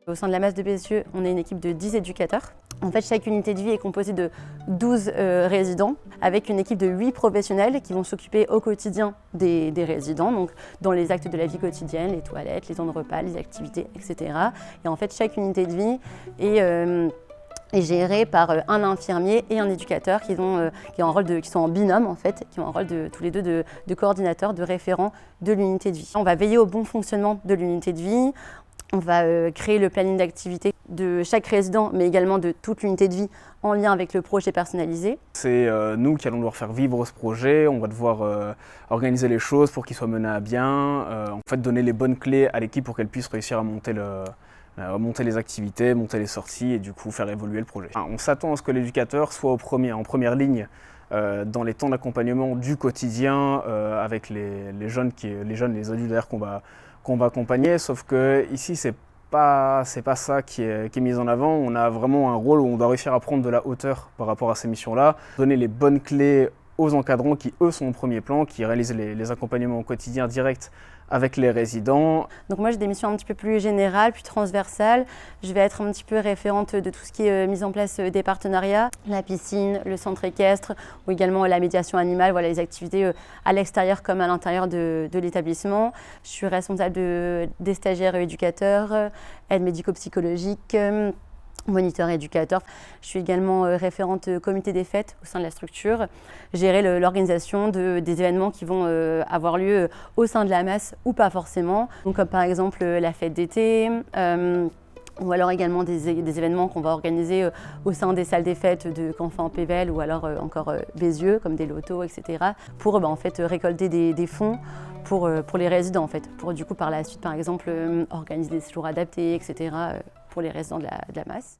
Au sein de la masse de Bézieux, on est une équipe de 10 éducateurs. En fait, chaque unité de vie est composée de 12 résidents avec une équipe de 8 professionnels qui vont s'occuper au quotidien des résidents, donc dans les actes de la vie quotidienne, les toilettes, les temps de repas, les activités, etc. Et en fait, chaque unité de vie est gérée par un infirmier et un éducateur qui sont en binôme en fait, qui ont un rôle tous les deux de coordinateur, de référent de l'unité de vie. On va veiller au bon fonctionnement de l'unité de vie. On va créer le planning d'activité de chaque résident, mais également de toute l'unité de vie en lien avec le projet personnalisé. C'est nous qui allons devoir faire vivre ce projet, on va devoir organiser les choses pour qu'il soit mené à bien, en fait donner les bonnes clés à l'équipe pour qu'elle puisse réussir à monter les activités, monter les sorties et du coup faire évoluer le projet. On s'attend à ce que l'éducateur soit en première ligne dans les temps d'accompagnement du quotidien avec les jeunes, les adultes d'ailleurs qu'on va accompagner, sauf que ici c'est pas ça qui est mis en avant. On a vraiment un rôle où on doit réussir à prendre de la hauteur par rapport à ces missions-là, donner les bonnes clés aux encadrants qui eux sont au premier plan, qui réalisent les accompagnements au quotidien directs avec les résidents. Donc moi j'ai des missions un petit peu plus générales, puis transversales. Je vais être un petit peu référente de tout ce qui est mise en place des partenariats, la piscine, le centre équestre ou également la médiation animale, voilà, les activités à l'extérieur comme à l'intérieur de l'établissement. Je suis responsable des stagiaires éducateurs, aide médico-psychologique, moniteur éducateur. Je suis également référente comité des fêtes au sein de la structure, gérer l'organisation des événements qui vont avoir lieu au sein de la masse ou pas forcément, donc comme par exemple la fête d'été, ou alors également des événements qu'on va organiser au sein des salles des fêtes de Canfin Pével ou alors encore Bézieux, comme des lotos, etc. pour en fait, récolter des fonds pour les résidents, en fait, pour du coup par la suite par exemple organiser des séjours adaptés, etc. pour les résidents de la masse.